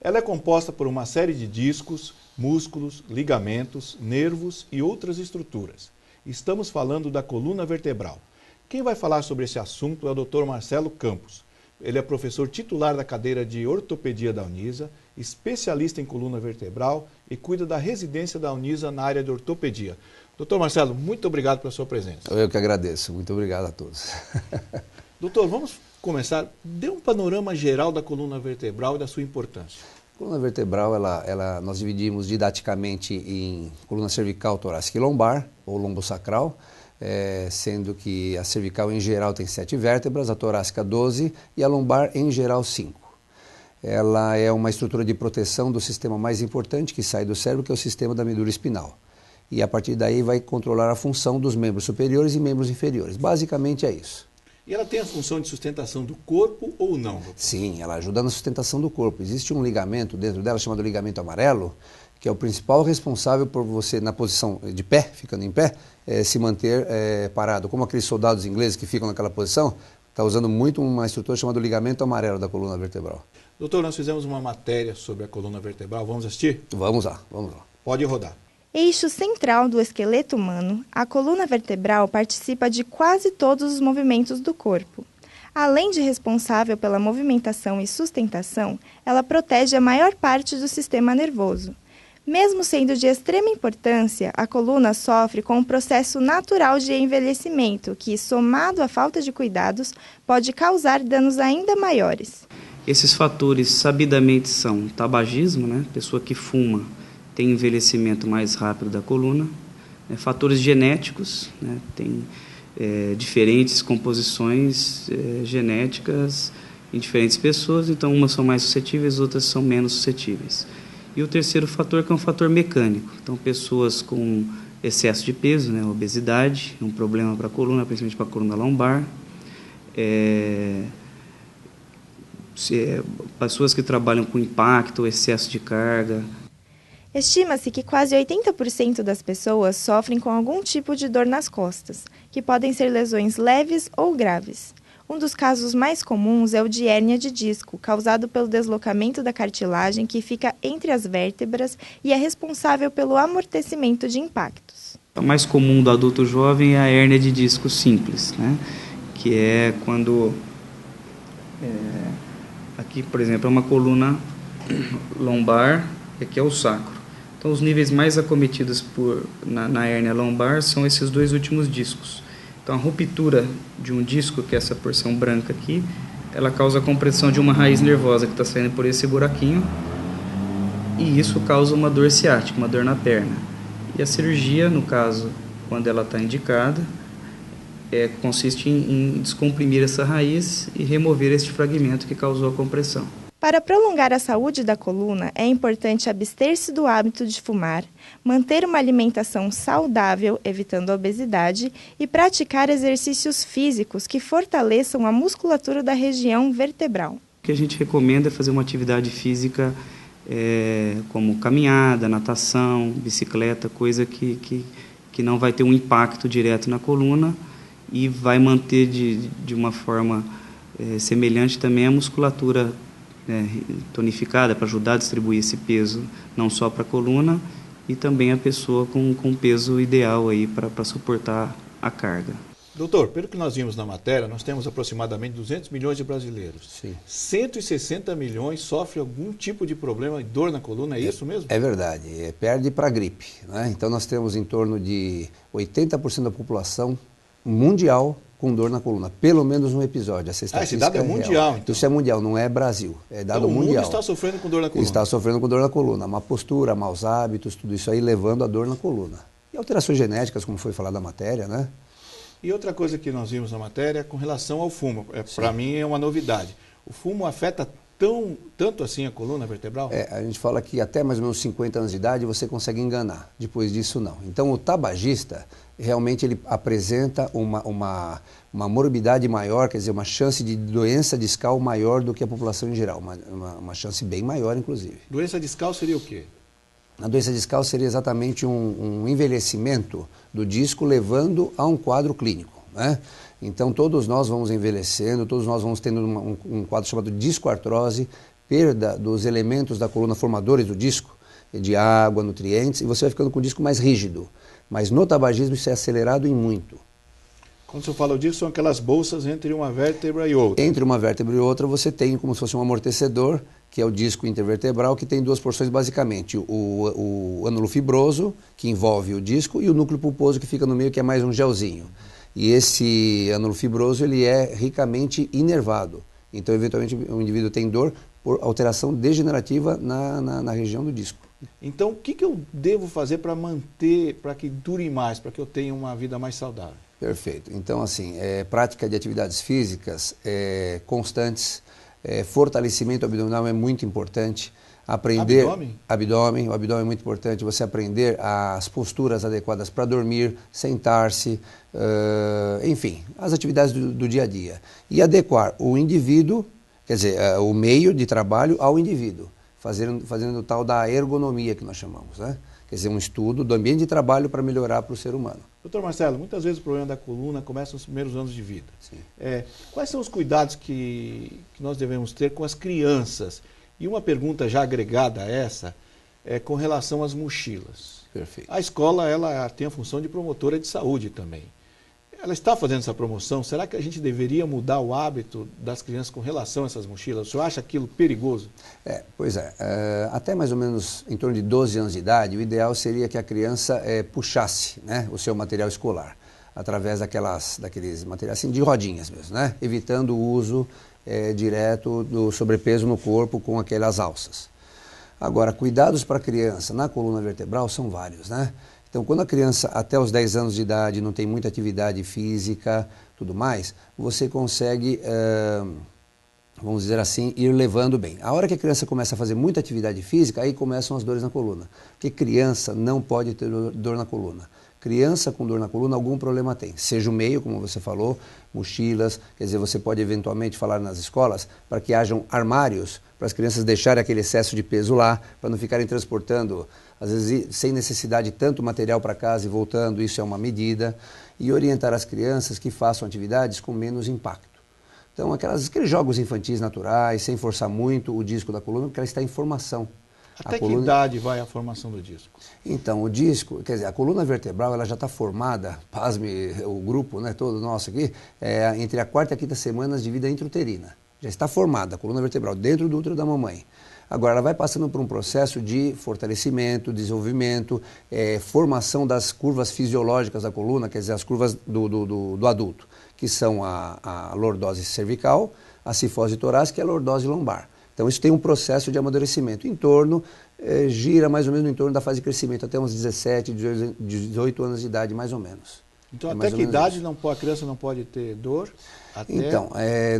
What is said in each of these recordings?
Ela é composta por uma série de discos, músculos, ligamentos, nervos e outras estruturas. Estamos falando da coluna vertebral. Quem vai falar sobre esse assunto é o Dr. Marcelo Campos. Ele é professor titular da cadeira de ortopedia da Unisa, especialista em coluna vertebral e cuida da residência da Unisa na área de ortopedia. Doutor Marcelo, muito obrigado pela sua presença. Eu que agradeço. Muito obrigado a todos. Doutor, vamos começar. Dê um panorama geral da coluna vertebral e da sua importância. A coluna vertebral, nós dividimos didaticamente em coluna cervical, torácica e lombar, ou lombosacral, sendo que a cervical em geral tem 7 vértebras, a torácica 12 e a lombar em geral 5. Ela é uma estrutura de proteção do sistema mais importante que sai do cérebro, que é o sistema da medula espinal. E a partir daí vai controlar a função dos membros superiores e membros inferiores. Basicamente é isso. E ela tem a função de sustentação do corpo ou não, doutor? Sim, ela ajuda na sustentação do corpo. Existe um ligamento dentro dela chamado ligamento amarelo, que é o principal responsável por você, na posição de pé, ficando em pé, se manter parado. Como aqueles soldados ingleses que ficam naquela posição, está usando muito uma estrutura chamada ligamento amarelo da coluna vertebral. Doutor, nós fizemos uma matéria sobre a coluna vertebral. Vamos assistir? Vamos lá, vamos lá. Pode rodar. Eixo central do esqueleto humano, a coluna vertebral participa de quase todos os movimentos do corpo. Além de responsável pela movimentação e sustentação, ela protege a maior parte do sistema nervoso. Mesmo sendo de extrema importância, a coluna sofre com um processo natural de envelhecimento que, somado à falta de cuidados, pode causar danos ainda maiores. Esses fatores sabidamente são tabagismo, né? Pessoa que fuma tem envelhecimento mais rápido da coluna, fatores genéticos, né? Tem diferentes composições genéticas em diferentes pessoas, então umas são mais suscetíveis, outras são menos suscetíveis. E o terceiro fator que é um fator mecânico, então pessoas com excesso de peso, né? Obesidade, é um problema para a coluna, principalmente para a coluna lombar, pessoas que trabalham com impacto, excesso de carga. Estima-se que quase 80% das pessoas sofrem com algum tipo de dor nas costas, que podem ser lesões leves ou graves. Um dos casos mais comuns é o de hérnia de disco, causado pelo deslocamento da cartilagem que fica entre as vértebras e é responsável pelo amortecimento de impactos. A mais comum do adulto jovem é a hérnia de disco simples, né? Que é quando, aqui por exemplo, é uma coluna lombar, e aqui é o sacro. Então, os níveis mais acometidos na hérnia lombar são esses 2 últimos discos. Então, a ruptura de um disco, que é essa porção branca aqui, ela causa a compressão de uma raiz nervosa que está saindo por esse buraquinho, e isso causa uma dor ciática, uma dor na perna. E a cirurgia, no caso, quando ela está indicada, consiste em descomprimir essa raiz e remover este fragmento que causou a compressão. Para prolongar a saúde da coluna, é importante abster-se do hábito de fumar, manter uma alimentação saudável, evitando a obesidade, e praticar exercícios físicos que fortaleçam a musculatura da região vertebral. O que a gente recomenda é fazer uma atividade física como caminhada, natação, bicicleta, coisa que não vai ter um impacto direto na coluna e vai manter de uma forma semelhante também a musculatura tonificada para ajudar a distribuir esse peso não só para a coluna e também a pessoa com peso ideal aí para suportar a carga. Doutor, pelo que nós vimos na matéria, nós temos aproximadamente 200 milhões de brasileiros. Sim. 160 milhões sofrem algum tipo de problema e dor na coluna, é isso mesmo? É verdade, perde para a gripe, né? Então nós temos em torno de 80% da população mundial com dor na coluna, pelo menos um episódio. Essa esse dado é mundial, então. Isso é mundial, não é Brasil, é dado então, mundial. O mundo está sofrendo com dor na coluna. Está sofrendo com dor na coluna, má postura, maus hábitos, tudo isso aí levando a dor na coluna. E alterações genéticas, como foi falado na matéria, né? E outra coisa que nós vimos na matéria é com relação ao fumo. Para mim é uma novidade. O fumo afeta tanto assim a coluna vertebral? A gente fala que até mais ou menos 50 anos de idade você consegue enganar, depois disso não. Então o tabagista, realmente ele apresenta uma morbidade maior, quer dizer, uma chance de doença discal maior do que a população em geral, uma chance bem maior inclusive. Doença discal seria o quê? A doença discal seria exatamente um envelhecimento do disco levando a um quadro clínico, né? Então todos nós vamos envelhecendo, todos nós vamos tendo um quadro chamado discoartrose, perda dos elementos da coluna formadores do disco, de água, nutrientes, e você vai ficando com o disco mais rígido. Mas no tabagismo isso é acelerado em muito. Quando você fala disso, são aquelas bolsas entre uma vértebra e outra. Entre uma vértebra e outra você tem como se fosse um amortecedor, que é o disco intervertebral, que tem duas porções basicamente. O ânulo fibroso, que envolve o disco, e o núcleo pulposo, que fica no meio, que é mais um gelzinho. E esse ânulo fibroso ele é ricamente inervado. Então, eventualmente, o indivíduo tem dor por alteração degenerativa na região do disco. Então, o que eu devo fazer para manter, para que dure mais, para que eu tenha uma vida mais saudável? Perfeito. Então, assim, prática de atividades físicas constantes, fortalecimento abdominal é muito importante. Aprender Abdômen? O abdômen é muito importante. Você aprender as posturas adequadas para dormir, sentar-se, enfim, as atividades do dia a dia. E adequar o indivíduo, quer dizer, o meio de trabalho ao indivíduo, fazendo o tal da ergonomia que nós chamamos, né? Quer dizer, um estudo do ambiente de trabalho para melhorar para o ser humano. Doutor Marcelo, muitas vezes o problema da coluna começa nos primeiros anos de vida. Sim. Quais são os cuidados que nós devemos ter com as crianças? E uma pergunta já agregada a essa é com relação às mochilas. Perfeito. A escola ela tem a função de promotora de saúde também. Ela está fazendo essa promoção. Será que a gente deveria mudar o hábito das crianças com relação a essas mochilas? O senhor acha aquilo perigoso? Pois é. Até mais ou menos em torno de 12 anos de idade, o ideal seria que a criança puxasse, né, o seu material escolar, através daqueles materiais assim, de rodinhas mesmo, né, evitando o uso direto do sobrepeso no corpo com aquelas alças. Agora, cuidados para a criança na coluna vertebral são vários, né? Então, quando a criança até os 10 anos de idade não tem muita atividade física, tudo mais, você consegue, vamos dizer assim, ir levando bem. A hora que a criança começa a fazer muita atividade física, aí começam as dores na coluna. Porque criança não pode ter dor na coluna. Criança com dor na coluna, algum problema tem. Seja o meio, como você falou, mochilas, quer dizer, você pode eventualmente falar nas escolas para que hajam armários, para as crianças deixarem aquele excesso de peso lá, para não ficarem transportando, às vezes sem necessidade, tanto material para casa e voltando, isso é uma medida. E orientar as crianças que façam atividades com menos impacto. Então, aqueles jogos infantis naturais, sem forçar muito o disco da coluna, porque ela está em formação. Até que idade vai a formação do disco? Então, o disco, quer dizer, a coluna vertebral, ela já está formada, pasme o grupo, né, todo nosso aqui, entre a 4ª e a 5ª semanas de vida intrauterina. Já está formada a coluna vertebral dentro do útero da mamãe. Agora, ela vai passando por um processo de fortalecimento, desenvolvimento, formação das curvas fisiológicas da coluna, quer dizer, as curvas do adulto, que são a lordose cervical, a cifose torácica e a lordose lombar. Então, isso tem um processo de amadurecimento. Em torno, gira mais ou menos no entorno da fase de crescimento, até uns 17, 18 anos de idade, mais ou menos. Então, até que idade a criança não pode ter dor? Então,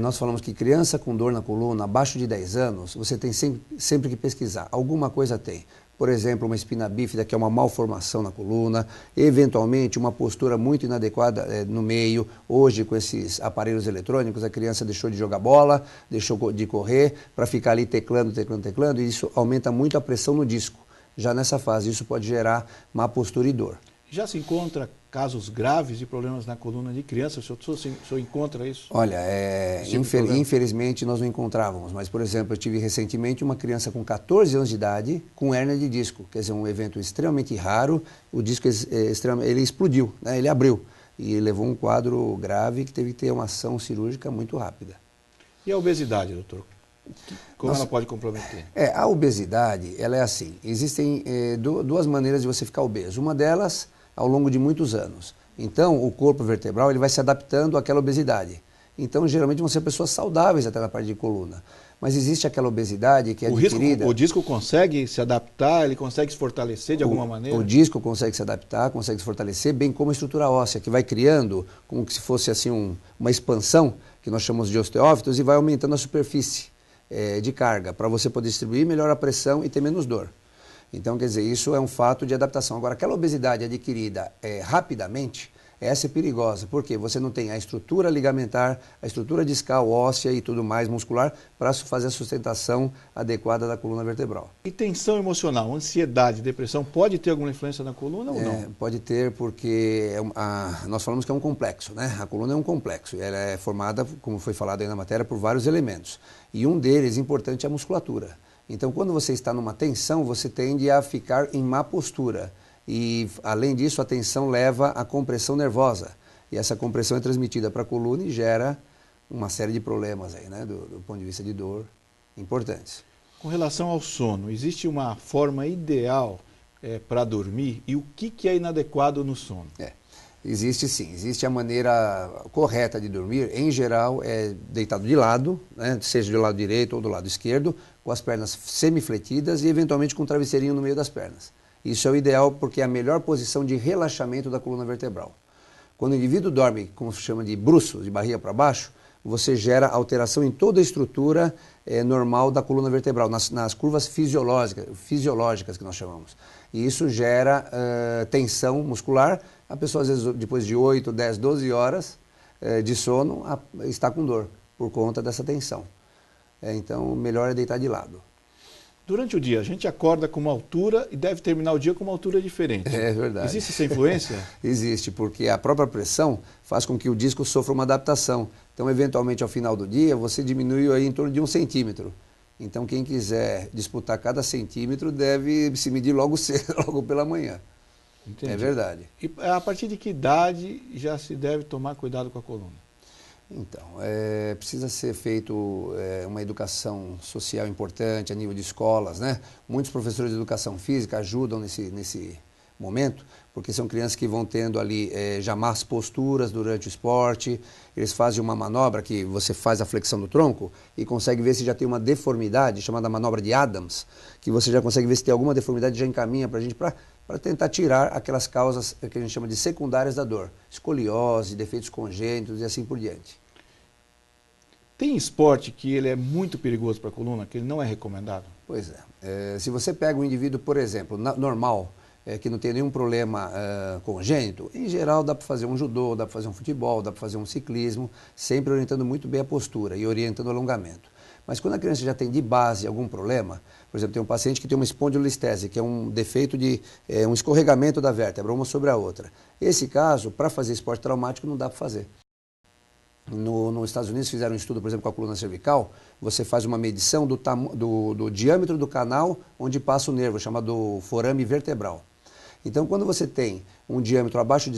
nós falamos que criança com dor na coluna, abaixo de 10 anos, você tem sempre que pesquisar. Alguma coisa tem. Por exemplo, uma espina bífida, que é uma malformação na coluna, eventualmente uma postura muito inadequada no meio. Hoje, com esses aparelhos eletrônicos, a criança deixou de jogar bola, deixou de correr, para ficar ali teclando, e isso aumenta muito a pressão no disco. Já nessa fase, isso pode gerar má postura e dor. Já se encontra casos graves de problemas na coluna de criança? O senhor encontra isso? Olha, infelizmente nós não encontrávamos, mas, por exemplo, eu tive recentemente uma criança com 14 anos de idade com hérnia de disco, quer dizer, um evento extremamente raro, o disco ele explodiu, né? Ele abriu e levou um quadro grave que teve que ter uma ação cirúrgica muito rápida. E a obesidade, doutor? Como ela pode comprometer? A obesidade, ela é assim, existem duas maneiras de você ficar obeso, uma delas ao longo de muitos anos. Então, o corpo vertebral ele vai se adaptando àquela obesidade. Então, geralmente vão ser pessoas saudáveis até na parte de coluna. Mas existe aquela obesidade que é adquirida... O disco consegue se adaptar, ele consegue se fortalecer de alguma maneira? O disco consegue se adaptar, consegue se fortalecer, bem como a estrutura óssea, que vai criando como se fosse assim uma expansão, que nós chamamos de osteófitos, e vai aumentando a superfície de carga, para você poder distribuir melhor a pressão e ter menos dor. Então, quer dizer, isso é um fato de adaptação. Agora, aquela obesidade adquirida rapidamente, Essa é perigosa, porque você não tem a estrutura ligamentar, a estrutura discal, óssea e tudo mais muscular para fazer a sustentação adequada da coluna vertebral. E tensão emocional, ansiedade, depressão, pode ter alguma influência na coluna ou não? Pode ter, porque nós falamos que é um complexo, né? A coluna é um complexo. Ela é formada, como foi falado aí na matéria, por vários elementos. E um deles, importante, é a musculatura. Então, quando você está numa tensão, você tende a ficar em má postura. E, além disso, a tensão leva à compressão nervosa. E essa compressão é transmitida para a coluna e gera uma série de problemas aí, né? Do ponto de vista de dor, importantes. Com relação ao sono, existe uma forma ideal para dormir? E o que é inadequado no sono? Existe sim, existe a maneira correta de dormir. Em geral, é deitado de lado, né? Seja do lado direito ou do lado esquerdo, com as pernas semifletidas e, eventualmente, com um travesseirinho no meio das pernas. Isso é o ideal porque é a melhor posição de relaxamento da coluna vertebral. Quando o indivíduo dorme, como se chama de bruços, de barriga para baixo, você gera alteração em toda a estrutura normal da coluna vertebral, nas curvas fisiológicas que nós chamamos. E isso gera tensão muscular. A pessoa, às vezes, depois de 8, 10, 12 horas de sono, está com dor por conta dessa tensão. Então, o melhor é deitar de lado. Durante o dia, a gente acorda com uma altura e deve terminar o dia com uma altura diferente. É verdade. Existe essa influência? Existe, porque a própria pressão faz com que o disco sofra uma adaptação. Então, eventualmente, ao final do dia, você diminui aí em torno de 1 centímetro. Então, quem quiser disputar cada centímetro deve se medir logo cedo, logo pela manhã. Entendi. É verdade. E a partir de que idade já se deve tomar cuidado com a coluna? Então, precisa ser feito uma educação social importante a nível de escolas, né? Muitos professores de educação física ajudam nesse momento, porque são crianças que vão tendo ali já más posturas durante o esporte. Eles fazem uma manobra que você faz a flexão do tronco e consegue ver se já tem uma deformidade, chamada manobra de Adams, que você já consegue ver se tem alguma deformidade e já encaminha para a gente para tentar tirar aquelas causas que a gente chama de secundárias da dor. Escoliose, defeitos congênitos e assim por diante. Tem esporte que ele é muito perigoso para a coluna, que ele não é recomendado? Pois é. Se você pega um indivíduo, por exemplo, normal, que não tem nenhum problema congênito, em geral dá para fazer um judô, dá para fazer um futebol, dá para fazer um ciclismo, sempre orientando muito bem a postura e orientando o alongamento. Mas quando a criança já tem de base algum problema, por exemplo, tem um paciente que tem uma espondilolistese, que é um defeito de um escorregamento da vértebra, uma sobre a outra. Esse caso, para fazer esporte traumático, não dá para fazer. Nos Estados Unidos fizeram um estudo, por exemplo, com a coluna cervical, você faz uma medição do diâmetro do canal onde passa o nervo, chamado forame vertebral. Então, quando você tem um diâmetro abaixo de